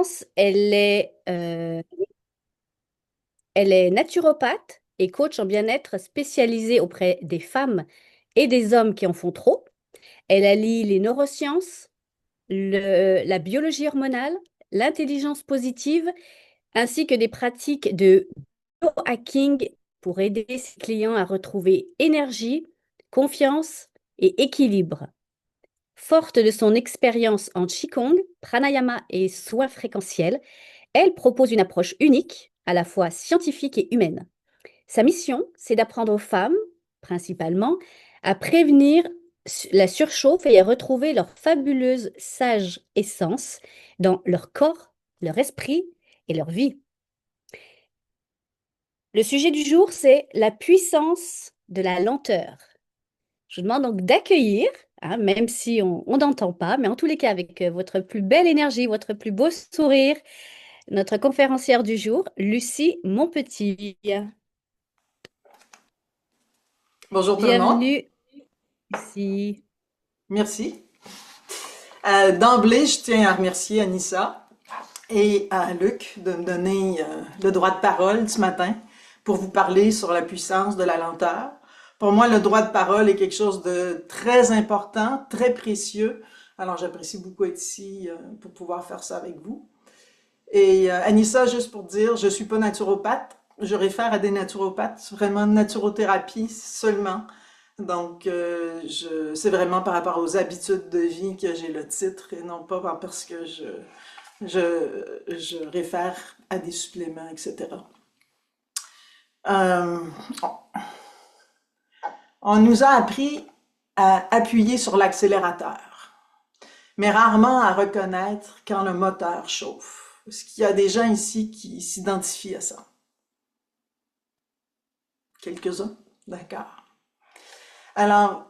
France, elle est naturopathe et coach en bien-être spécialisée auprès des femmes et des hommes qui en font trop. Elle allie les neurosciences, la biologie hormonale, l'intelligence positive, ainsi que des pratiques de biohacking pour aider ses clients à retrouver énergie, confiance et équilibre. Forte de son expérience en Qigong, pranayama et soins fréquentiels, elle propose une approche unique, à la fois scientifique et humaine. Sa mission, c'est d'apprendre aux femmes, principalement, à prévenir la surchauffe et à retrouver leur fabuleuse sage essence dans leur corps, leur esprit et leur vie. Le sujet du jour, c'est la puissance de la lenteur. Je vous demande donc d'accueillir, hein, même si on n'entend pas, mais en tous les cas avec votre plus belle énergie, votre plus beau sourire, notre conférencière du jour, Lucie Monpetit. Bonjour tout le monde. Bienvenue, Lucie. Merci. D'emblée, je tiens à remercier Anissa et à Luc de me donner le droit de parole ce matin pour vous parler sur la puissance de la lenteur. Pour moi, le droit de parole est quelque chose de très important, très précieux. Alors, j'apprécie beaucoup être ici pour pouvoir faire ça avec vous. Et Anissa, juste pour dire, je suis pas naturopathe. Je réfère à des naturopathes, vraiment de naturothérapie seulement. Donc, c'est vraiment par rapport aux habitudes de vie que j'ai le titre et non pas parce que je réfère à des suppléments, etc. Euh, on nous a appris à appuyer sur l'accélérateur, mais rarement à reconnaître quand le moteur chauffe. Est-ce qu'il y a des gens ici qui s'identifient à ça? Quelques-uns? D'accord. Alors,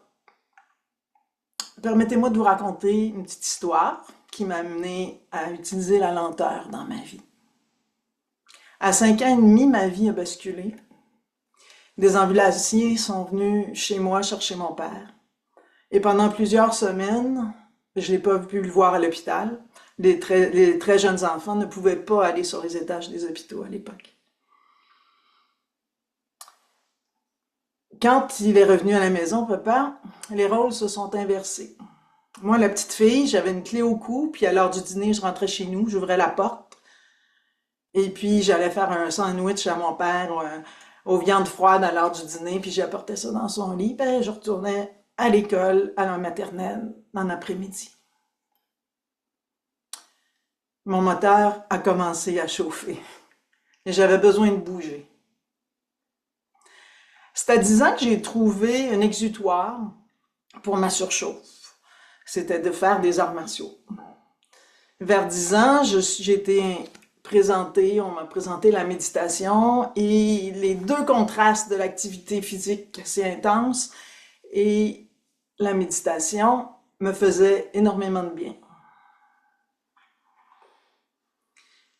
permettez-moi de vous raconter une petite histoire qui m'a amené à utiliser la lenteur dans ma vie. À 5 ans et demi, ma vie a basculé. Des ambulanciers sont venus chez moi chercher mon père. Et pendant plusieurs semaines, je n'ai pas pu le voir à l'hôpital. Les très jeunes enfants ne pouvaient pas aller sur les étages des hôpitaux à l'époque. Quand il est revenu à la maison, papa, les rôles se sont inversés. Moi, la petite fille, j'avais une clé au cou, puis à l'heure du dîner, je rentrais chez nous, j'ouvrais la porte, et puis j'allais faire un sandwich à mon père aux viandes froides à l'heure du dîner, puis j'apportais ça dans son lit, puis je retournais à l'école, à la maternelle, dans l'après-midi. Mon moteur a commencé à chauffer, et j'avais besoin de bouger. C'est à 10 ans que j'ai trouvé un exutoire pour ma surchauffe. C'était de faire des arts martiaux. Vers 10 ans, j'ai été présentée, on m'a présenté la méditation et les deux contrastes de l'activité physique assez intense et la méditation me faisaient énormément de bien.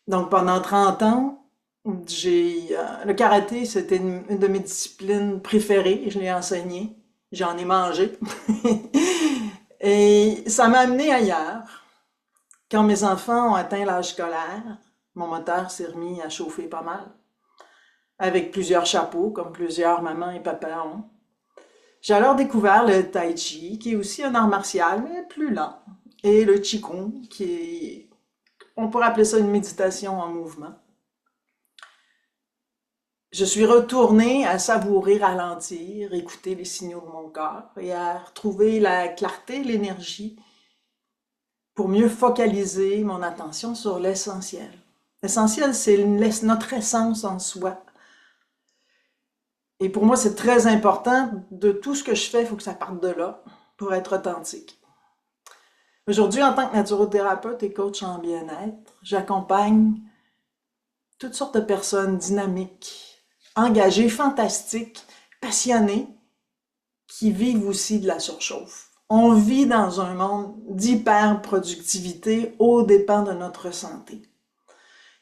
Donc pendant 30 ans, le karaté, c'était une de mes disciplines préférées. Je l'ai enseigné, j'en ai mangé. Et ça m'a amené ailleurs. Quand mes enfants ont atteint l'âge scolaire, mon moteur s'est remis à chauffer pas mal, avec plusieurs chapeaux, comme plusieurs mamans et papas ont. J'ai alors découvert le tai chi, qui est aussi un art martial, mais plus lent, et le qigong, qui est, on pourrait appeler ça une méditation en mouvement. Je suis retournée à savourer, ralentir, écouter les signaux de mon corps et à retrouver la clarté, l'énergie pour mieux focaliser mon attention sur l'essentiel. L'essentiel, c'est notre essence en soi. Et pour moi, c'est très important. De tout ce que je fais, il faut que ça parte de là pour être authentique. Aujourd'hui, en tant que naturothérapeute et coach en bien-être, j'accompagne toutes sortes de personnes dynamiques, engagées, fantastiques, passionnées, qui vivent aussi de la surchauffe. On vit dans un monde d'hyper-productivité aux dépens de notre santé.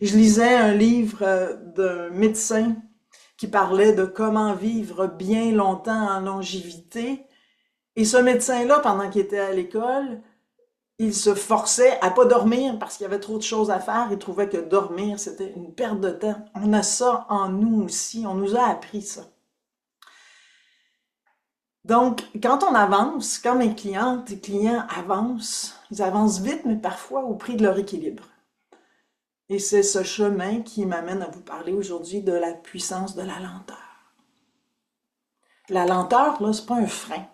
Je lisais un livre d'un médecin qui parlait de comment vivre bien longtemps en longévité. Et ce médecin-là, pendant qu'il était à l'école, il se forçait à pas dormir parce qu'il y avait trop de choses à faire. Il trouvait que dormir, c'était une perte de temps. On a ça en nous aussi. On nous a appris ça. Donc, quand on avance, quand mes clientes et clients avancent, ils avancent vite, mais parfois au prix de leur équilibre. Et c'est ce chemin qui m'amène à vous parler aujourd'hui de la puissance de la lenteur. La lenteur, là, c'est pas un frein.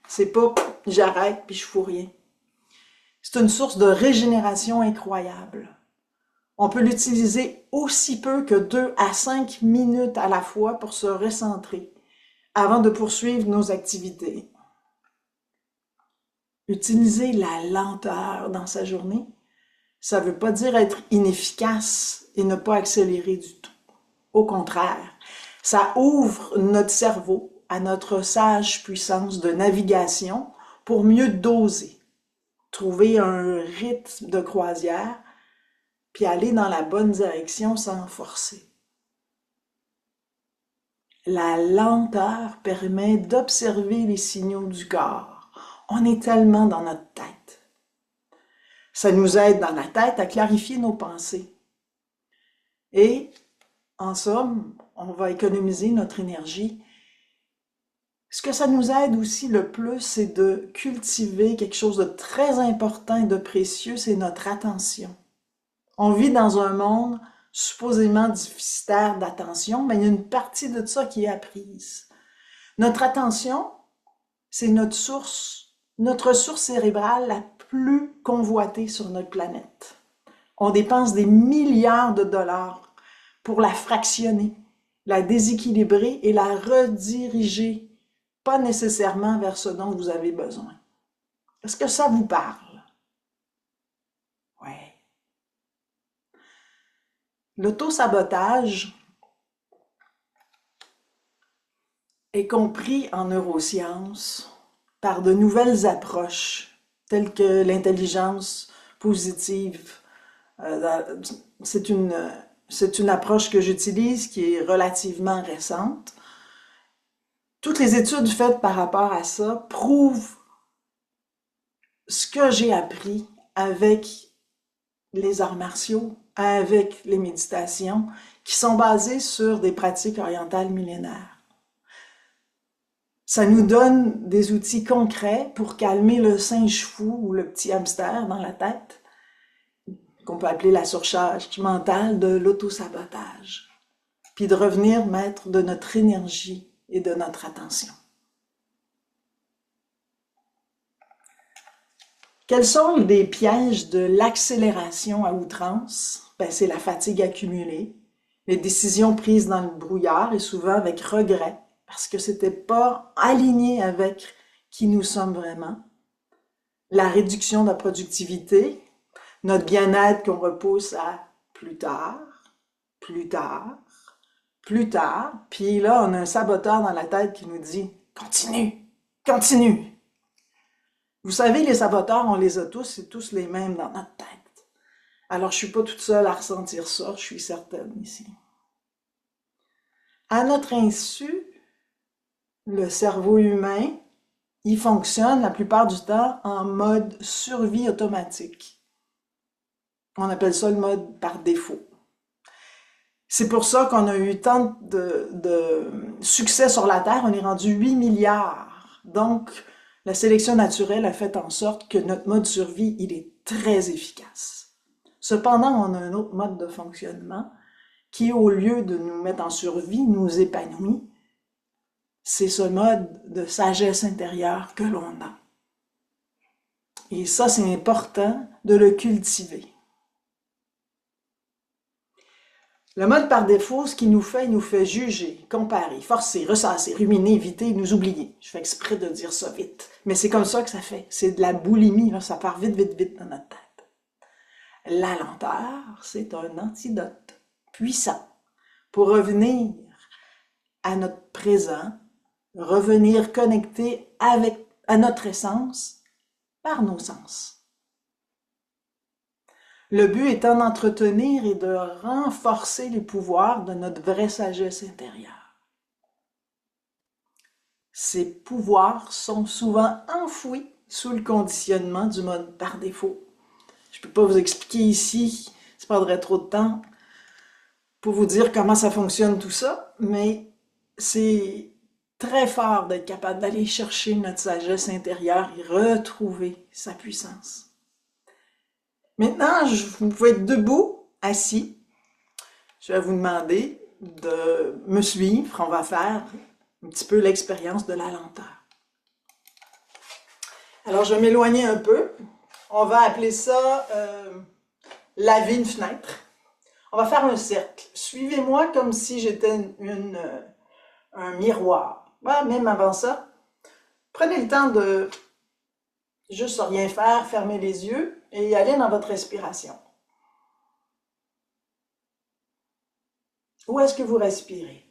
C'est pas j'arrête puis je fous rien. C'est une source de régénération incroyable. On peut l'utiliser aussi peu que 2 à 5 minutes à la fois pour se recentrer avant de poursuivre nos activités. Utiliser la lenteur dans sa journée, ça ne veut pas dire être inefficace et ne pas accélérer du tout. Au contraire, ça ouvre notre cerveau à notre sage puissance de navigation pour mieux doser, trouver un rythme de croisière, puis aller dans la bonne direction sans forcer. La lenteur permet d'observer les signaux du corps. On est tellement dans notre tête. Ça nous aide dans la tête à clarifier nos pensées. Et, en somme, on va économiser notre énergie. Ce que ça nous aide aussi le plus, c'est de cultiver quelque chose de très important et de précieux, c'est notre attention. On vit dans un monde supposément déficitaire d'attention, mais il y a une partie de ça qui est apprise. Notre attention, c'est notre source cérébrale la plus convoitée sur notre planète. On dépense des milliards de dollars pour la fractionner, la déséquilibrer et la rediriger, pas nécessairement vers ce dont vous avez besoin. Est-ce que ça vous parle? Ouais. L'auto-sabotage est compris en neurosciences par de nouvelles approches, telles que l'intelligence positive. C'est une approche que j'utilise qui est relativement récente. Toutes les études faites par rapport à ça prouvent ce que j'ai appris avec les arts martiaux, avec les méditations, qui sont basées sur des pratiques orientales millénaires. Ça nous donne des outils concrets pour calmer le singe fou ou le petit hamster dans la tête, qu'on peut appeler la surcharge mentale de l'autosabotage, puis de revenir maître de notre énergie et de notre attention. Quels sont les pièges de l'accélération à outrance? Ben, c'est la fatigue accumulée, les décisions prises dans le brouillard et souvent avec regret, parce que c'était pas aligné avec qui nous sommes vraiment. La réduction de la productivité, notre bien-être qu'on repousse à plus tard, plus tard, plus tard. Puis là, on a un saboteur dans la tête qui nous dit « Continue, continue ». Vous savez, les saboteurs, on les a tous, c'est tous les mêmes dans notre tête. Alors, je suis pas toute seule à ressentir ça, je suis certaine ici. À notre insu, le cerveau humain, il fonctionne la plupart du temps en mode survie automatique. On appelle ça le mode par défaut. C'est pour ça qu'on a eu tant de succès sur la Terre, on est rendu 8 milliards. Donc, la sélection naturelle a fait en sorte que notre mode survie, il est très efficace. Cependant, on a un autre mode de fonctionnement qui, au lieu de nous mettre en survie, nous épanouit. C'est ce mode de sagesse intérieure que l'on a. Et ça, c'est important de le cultiver. Le mode par défaut, ce qu'il nous fait, il nous fait juger, comparer, forcer, ressasser, ruminer, éviter, nous oublier. Je fais exprès de dire ça vite. Mais c'est comme ça que ça fait. C'est de la boulimie, là. Ça part vite, vite, vite dans notre tête. La lenteur, c'est un antidote puissant pour revenir à notre présent, revenir connecté à notre essence par nos sens. Le but étant d'entretenir et de renforcer les pouvoirs de notre vraie sagesse intérieure. Ces pouvoirs sont souvent enfouis sous le conditionnement du mode par défaut. Je ne peux pas vous expliquer ici, ça prendrait trop de temps pour vous dire comment ça fonctionne tout ça, mais c'est très fort d'être capable d'aller chercher notre sagesse intérieure et retrouver sa puissance. Maintenant, vous pouvez être debout, assis. Je vais vous demander de me suivre. On va faire un petit peu l'expérience de la lenteur. Alors, je vais m'éloigner un peu. On va appeler ça laver une fenêtre. On va faire un cercle. Suivez-moi comme si j'étais un miroir. Même avant ça, prenez le temps de juste rien faire, fermer les yeux et aller dans votre respiration. Où est-ce que vous respirez?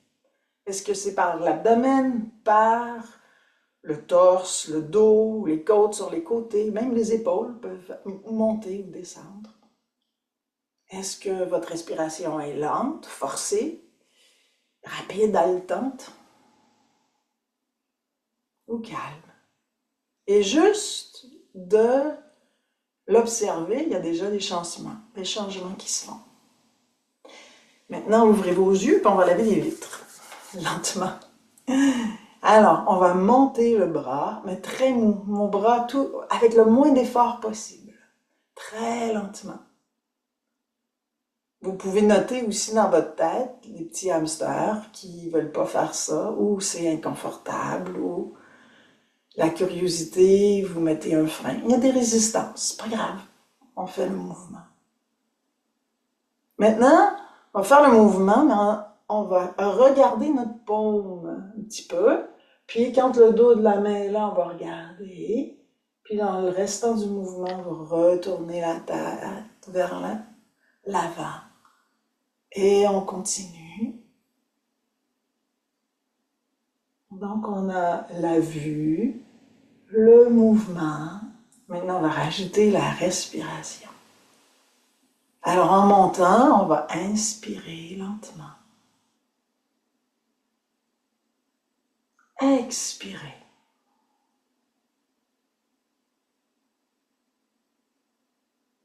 Est-ce que c'est par l'abdomen, par le torse, le dos, les côtes sur les côtés, même les épaules peuvent monter ou descendre? Est-ce que votre respiration est lente, forcée, rapide, haletante ou calme? Et juste de l'observer, il y a déjà des changements qui se font. Maintenant, ouvrez vos yeux et on va laver les vitres, lentement. Alors, on va monter le bras, mais très mou, mon bras tout avec le moins d'effort possible, très lentement. Vous pouvez noter aussi dans votre tête les petits hamsters qui ne veulent pas faire ça, ou c'est inconfortable, ou la curiosité, vous mettez un frein. Il y a des résistances, c'est pas grave, on fait le mouvement. Maintenant, on va faire le mouvement, mais on va regarder notre paume un petit peu. Puis quand le dos de la main est là, on va regarder. Puis dans le restant du mouvement, vous retournez la tête vers l'avant. Et on continue. Donc on a la vue, le mouvement. Maintenant, on va rajouter la respiration. Alors en montant, on va inspirer lentement. Expirez.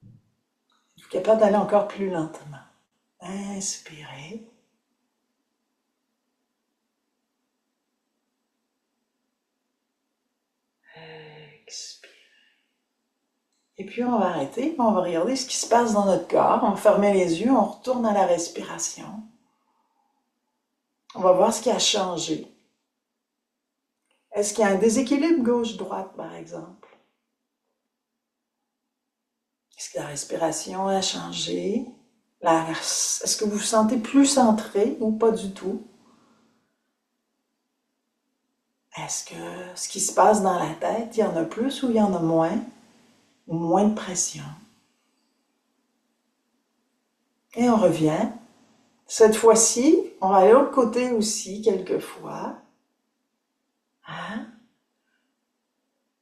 Vous êtes capable d'aller encore plus lentement. Inspirez. Expirez. Et puis on va arrêter, on va regarder ce qui se passe dans notre corps. On va fermer les yeux, on retourne à la respiration. On va voir ce qui a changé. Est-ce qu'il y a un déséquilibre gauche-droite, par exemple? Est-ce que la respiration a changé? Est-ce que vous vous sentez plus centré ou pas du tout? Est-ce que ce qui se passe dans la tête, il y en a plus ou il y en a moins? Ou moins de pression? Et on revient. Cette fois-ci, on va aller de l'autre côté aussi, quelquefois. Hein?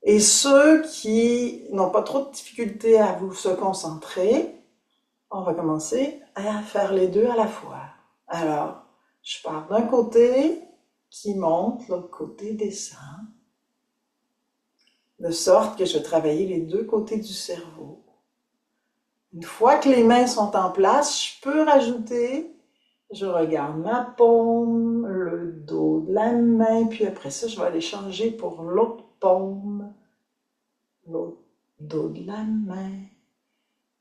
Et ceux qui n'ont pas trop de difficulté à vous se concentrer, on va commencer à faire les deux à la fois. Alors, je pars d'un côté qui monte, l'autre côté descend, de sorte que je vais travailler les deux côtés du cerveau. Une fois que les mains sont en place, je peux rajouter, je regarde ma paume, le dos de la main, puis après ça, je vais aller changer pour l'autre paume, l'autre dos de la main.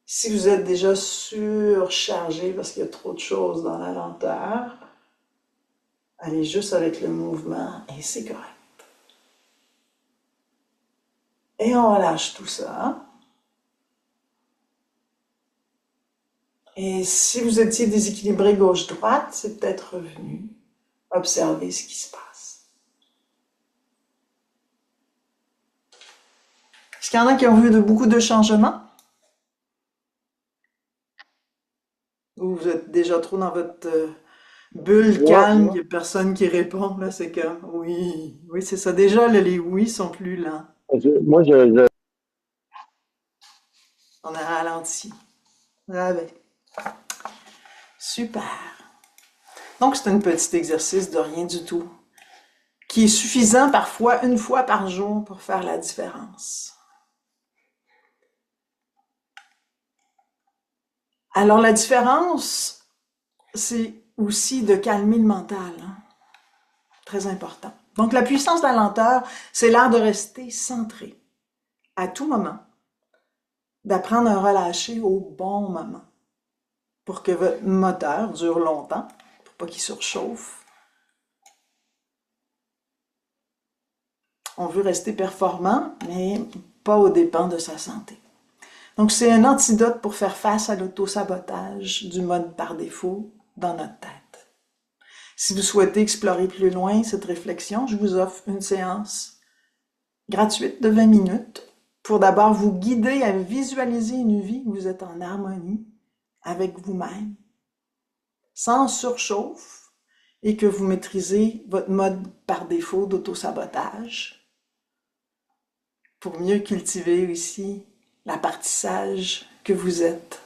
Si vous êtes déjà surchargé parce qu'il y a trop de choses dans la lenteur, allez juste avec le mouvement et c'est correct. Et on relâche tout ça. Et si vous étiez déséquilibré gauche-droite, c'est peut-être revenu. Observez ce qui se passe. Est-ce qu'il y en a qui ont vu beaucoup de changements? Ou vous êtes déjà trop dans votre bulle calme, il n'y a personne qui répond, là c'est comme oui, oui c'est ça. Déjà, là, les oui sont plus lents. On a ralenti. Ah ben, super. Donc c'est un petit exercice de rien du tout, qui est suffisant parfois une fois par jour pour faire la différence. Alors la différence, c'est aussi de calmer le mental, hein. Très important. Donc la puissance de la lenteur, c'est l'art de rester centré à tout moment, d'apprendre à relâcher au bon moment pour que votre moteur dure longtemps, pour pas qu'il surchauffe. On veut rester performant, mais pas aux dépens de sa santé. Donc c'est un antidote pour faire face à l'auto-sabotage du mode par défaut dans notre tête. Si vous souhaitez explorer plus loin cette réflexion, je vous offre une séance gratuite de 20 minutes pour d'abord vous guider à visualiser une vie où vous êtes en harmonie avec vous-même, sans surchauffe, et que vous maîtrisez votre mode par défaut d'auto-sabotage pour mieux cultiver aussi la partie sage que vous êtes,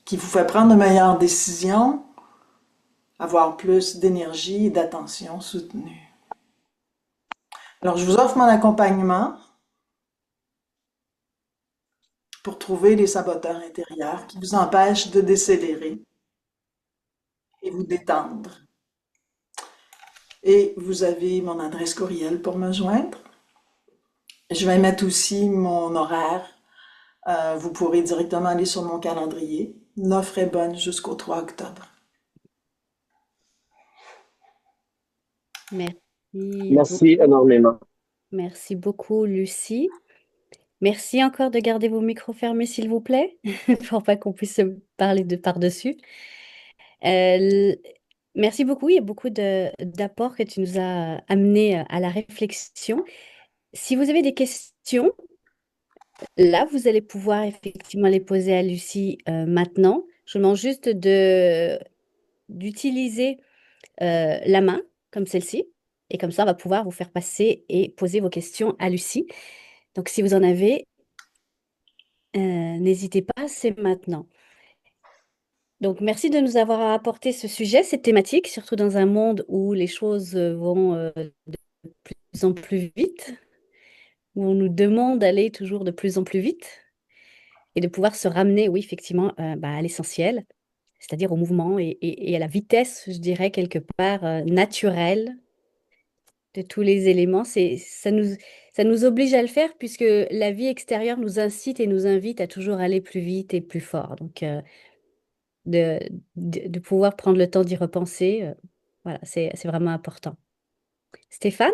qui vous fait prendre de meilleures décisions, avoir plus d'énergie et d'attention soutenue. Alors, je vous offre mon accompagnement pour trouver les saboteurs intérieurs qui vous empêchent de décélérer et vous détendre. Et vous avez mon adresse courriel pour me joindre. Je vais mettre aussi mon horaire. Vous pourrez directement aller sur mon calendrier. L'offre est bonne jusqu'au 3 octobre. Merci Merci énormément. Merci beaucoup, Lucie. Merci encore de garder vos micros fermés, s'il vous plaît, pour pas qu'on puisse se parler de par-dessus. Euh, l- Merci beaucoup. Il y a beaucoup d'apports que tu nous as amenés à la réflexion. Si vous avez des questions, là, vous allez pouvoir effectivement les poser à Lucie maintenant. Je vous demande juste d'utiliser la main comme celle-ci. Et comme ça, on va pouvoir vous faire passer et poser vos questions à Lucie. Donc, si vous en avez, n'hésitez pas, c'est maintenant. Donc, merci de nous avoir apporté ce sujet, cette thématique, surtout dans un monde où les choses vont de plus en plus vite, où on nous demande d'aller toujours de plus en plus vite et de pouvoir se ramener, oui, effectivement, à l'essentiel, c'est-à-dire au mouvement et à la vitesse, je dirais, quelque part naturelle de tous les éléments. Ça nous oblige à le faire puisque la vie extérieure nous incite et nous invite à toujours aller plus vite et plus fort. Donc, de, de pouvoir prendre le temps d'y repenser, voilà, c'est vraiment important. Stéphane,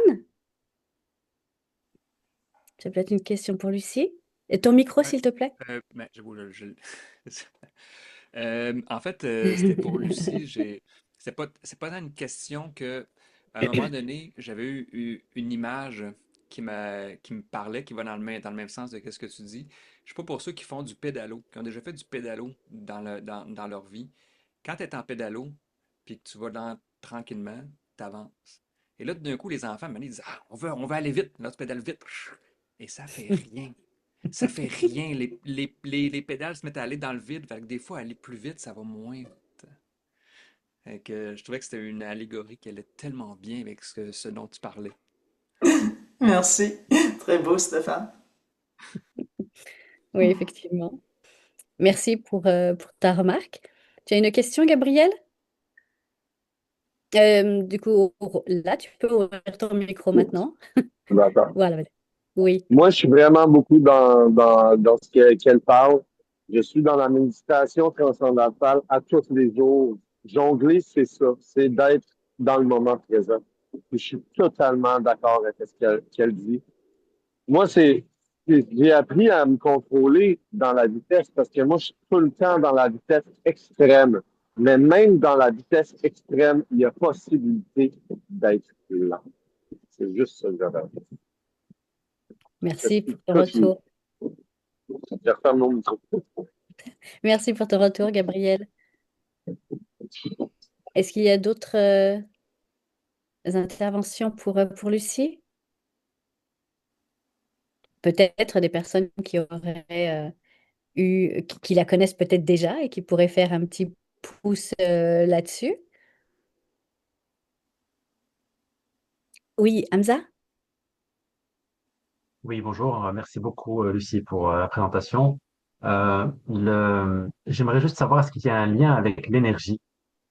c'est peut-être une question pour Lucie. Et ton micro, Ouais, s'il te plaît. j'avoue, en fait, c'était pour Lucie. C'est pas tant une question que, à un moment donné, j'avais une image qui me parlait, qui va dans le même sens de ce que tu dis. Je sais pas pour ceux qui font du pédalo, qui ont déjà fait du pédalo dans leur vie. Quand tu es en pédalo, puis que tu vas tranquillement, tu avances. Et là, d'un coup, les enfants, ils disent, ah, on veut aller vite. Là, tu pédales vite. Et ça fait rien. Ça fait rien. Les pédales se mettent à aller dans le vide. Fait que des fois, aller plus vite, ça va moins vite. Fait que je trouvais que c'était une allégorie qui allait tellement bien avec ce dont tu parlais. Merci. Très beau, Stéphane. Oui, effectivement. Merci pour ta remarque. Tu as une question, Gabriel? Du coup, là, tu peux ouvrir ton micro maintenant. D'accord. Voilà. Vas-y. Oui. Moi, je suis vraiment beaucoup dans qu'elle parle. Je suis dans la méditation transcendantale à tous les jours. Jongler, c'est ça. C'est d'être dans le moment présent. Je suis totalement d'accord avec ce qu'elle dit. Moi, j'ai appris à me contrôler dans la vitesse parce que moi, je suis tout le temps dans la vitesse extrême. Mais même dans la vitesse extrême, il y a possibilité d'être lent. C'est juste ça que j'avais appris. Je Merci suis pour ton tout, retour. je referme mon micro. Merci pour ton retour, Gabriel. Est-ce qu'il y a d'autres interventions pour Lucie? Peut-être des personnes qui auraient qui la connaissent peut-être déjà et qui pourraient faire un petit pouce là-dessus. Oui, Hamza? Oui, bonjour. Merci beaucoup, Lucie, pour la présentation. J'aimerais juste savoir est-ce qu'il y a un lien avec l'énergie.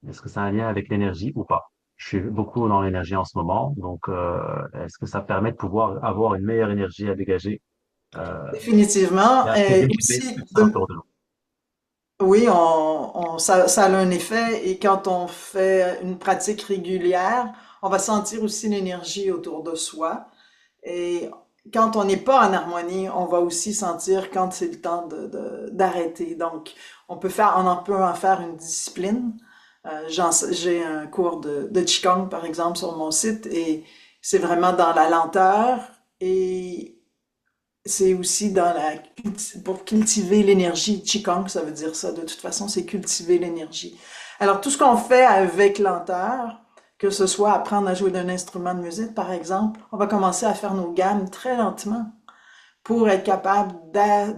Est-ce que ça a un lien avec l'énergie ou pas? Je suis beaucoup dans l'énergie en ce moment, donc est-ce que ça permet de pouvoir avoir une meilleure énergie à dégager Définitivement. et Et d'équilibrer aussi, tout ça autour de nous? oui, ça a un effet et quand on fait une pratique régulière, on va sentir aussi l'énergie autour de soi. Et quand on n'est pas en harmonie, on va aussi sentir quand c'est le temps d'arrêter. Donc, on en peut en faire une discipline. J'ai un cours de Qigong, par exemple, sur mon site et c'est vraiment dans la lenteur et c'est aussi pour cultiver l'énergie. Qigong, ça veut dire ça. De toute façon, c'est cultiver l'énergie. Alors, tout ce qu'on fait avec lenteur, que ce soit apprendre à jouer d'un instrument de musique, par exemple, on va commencer à faire nos gammes très lentement pour être capable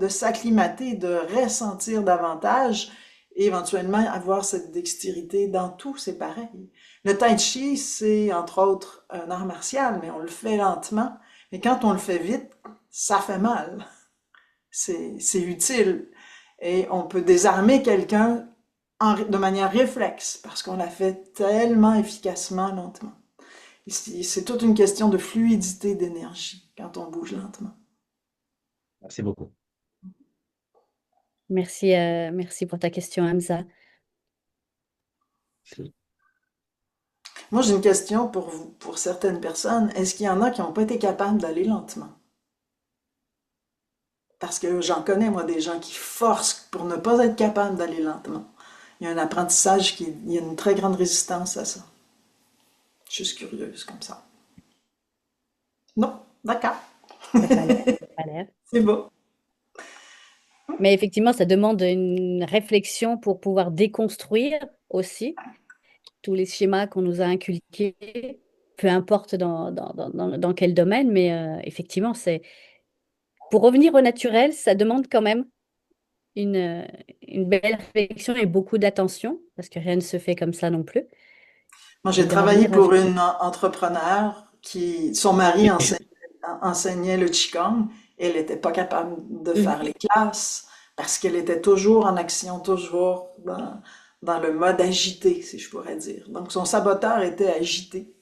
de s'acclimater, de ressentir davantage et éventuellement avoir cette dextérité dans tout, c'est pareil. Le tai chi, c'est entre autres un art martial, mais on le fait lentement. Mais quand on le fait vite, ça fait mal. C'est utile. Et on peut désarmer quelqu'un de manière réflexe parce qu'on l'a fait tellement efficacement lentement. C'est toute une question de fluidité d'énergie quand on bouge lentement. Merci beaucoup. Merci pour ta question, Hamza. Moi, j'ai une question pour vous, pour certaines personnes. Est-ce qu'il y en a qui n'ont pas été capables d'aller lentement? Parce que j'en connais, moi, des gens qui forcent pour ne pas être capables d'aller lentement. Il y a un apprentissage il y a une très grande résistance à ça. Juste curieuse comme ça. Non, d'accord. Ça n'a pas l'air. Ça a pas l'air. C'est beau. Mais effectivement, ça demande une réflexion pour pouvoir déconstruire aussi tous les schémas qu'on nous a inculqués, peu importe dans quel domaine. Mais effectivement, pour revenir au naturel, ça demande quand même une, euh, une belle réflexion et beaucoup d'attention, parce que rien ne se fait comme ça non plus. Moi, j'ai Et de travaillé revenir pour une entrepreneur son mari enseignait le Qigong et elle n'était pas capable de faire les classes parce qu'elle était toujours en action, toujours dans le mode agité, si je pourrais dire. Donc, son saboteur était agité.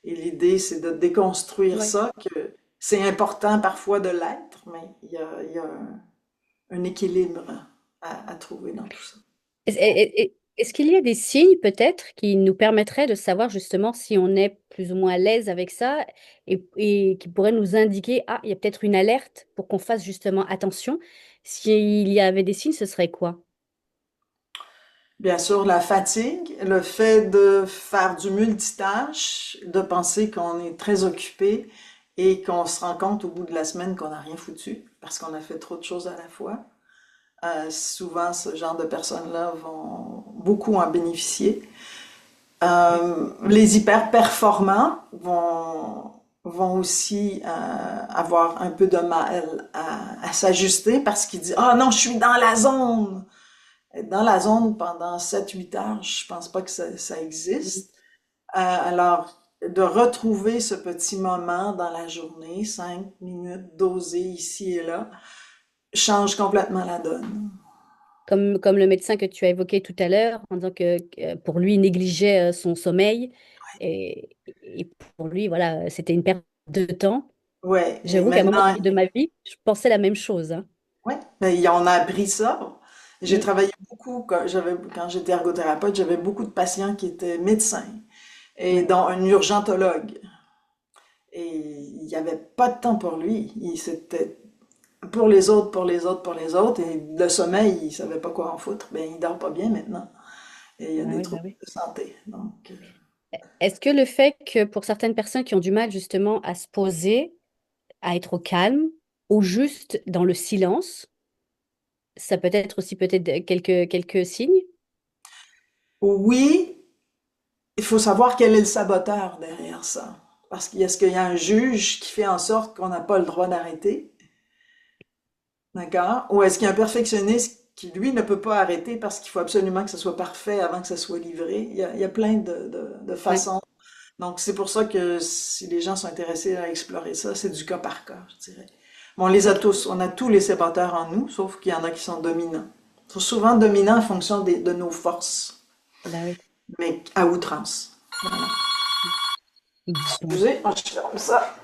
Et l'idée, c'est de déconstruire Oui. ça, que c'est important parfois de l'être, mais il y a un équilibre à trouver dans tout ça. Est-ce qu'il y a des signes peut-être qui nous permettraient de savoir justement si on est plus ou moins à l'aise avec ça et qui pourraient nous indiquer, ah, il y a peut-être une alerte pour qu'on fasse justement attention. S'il y avait des signes, ce serait quoi? Bien sûr, la fatigue, le fait de faire du multitâche, de penser qu'on est très occupé et qu'on se rend compte au bout de la semaine qu'on n'a rien foutu parce qu'on a fait trop de choses à la fois. Souvent, ce genre de personnes-là vont beaucoup en bénéficier. Les hyper-performants vont aussi avoir un peu de mal à s'ajuster parce qu'ils disent «Ah non, je suis dans la zone!» Être dans la zone pendant 7-8 heures, je pense pas que ça existe. Alors, de retrouver ce petit moment dans la journée, 5 minutes, dosé ici et là, change complètement la donne. Comme le médecin que tu as évoqué tout à l'heure, en disant que pour lui, il négligeait son sommeil et pour lui, voilà, c'était une perte de temps. Ouais, et J'avoue qu'à un moment maintenant, de ma vie, je pensais la même chose, hein. ouais, ben, on a appris ça. J'ai Mm. travaillé beaucoup quand j'étais ergothérapeute, j'avais beaucoup de patients qui étaient médecins et Ouais. dont un urgentologue. Et il n'y avait pas de temps pour lui. C'était pour les autres, pour les autres, pour les autres. Et le sommeil, il savait pas quoi en foutre. Ben, il dort pas bien maintenant. Et il y a Ah des oui, bah troubles oui. de santé. Donc, Est-ce que le fait que pour certaines personnes qui ont du mal justement à se poser, à être au calme, ou juste dans le silence, ça peut être aussi peut-être quelques signes? oui, il faut savoir quel est le saboteur derrière ça. Parce est-ce qu'il y a un juge qui fait en sorte qu'on n'a pas le droit d'arrêter? D'accord? Ou est-ce qu'il y a un perfectionniste qui, lui, ne peut pas arrêter parce qu'il faut absolument que ce soit parfait avant que ça soit livré? Il y a plein de Ouais. façons. Donc, c'est pour ça que si les gens sont intéressés à explorer ça, c'est du cas par cas, je dirais. Mais on les a Ok. tous, on a tous les séparateurs en nous, sauf qu'il y en a qui sont dominants. Ils sont souvent dominants en fonction de nos forces, Bah oui. mais à outrance. Voilà. Bon. Excusez, je ferme ça.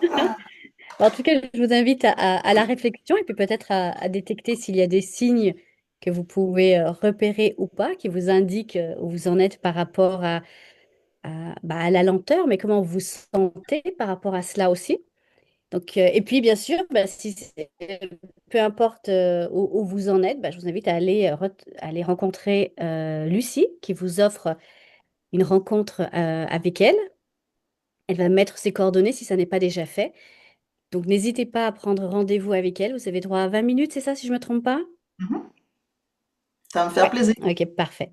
En tout cas, je vous invite à la réflexion et puis peut-être à détecter s'il y a des signes que vous pouvez repérer ou pas, qui vous indiquent où vous en êtes par rapport bah, à la lenteur, mais comment vous vous sentez par rapport à cela aussi. Donc, et puis, bien sûr, bah, peu importe où vous en êtes, bah, je vous invite à aller rencontrer Lucie, qui vous offre une rencontre avec elle. Elle va mettre ses coordonnées si ça n'est pas déjà fait. Donc, n'hésitez pas à prendre rendez-vous avec elle. Vous avez droit à 20 minutes, c'est ça, si je ne me trompe pas? Mhm. Ça va me faire Ouais, plaisir. ok, parfait.